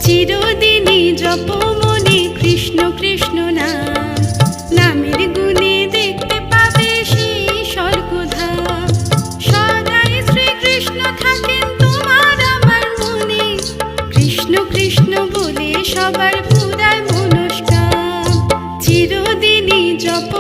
চিরদিনই জপ মনে কৃষ্ণ কৃষ্ণ নাম, নামের গুণে দেখতে পাবে সেই স্বর্গধাম। সদাই শ্রীকৃষ্ণ থাকেন তোমার আমার মনে, কৃষ্ণ কৃষ্ণ বলে সবার পুরায় মনস্কাম। চিরদিনই জপ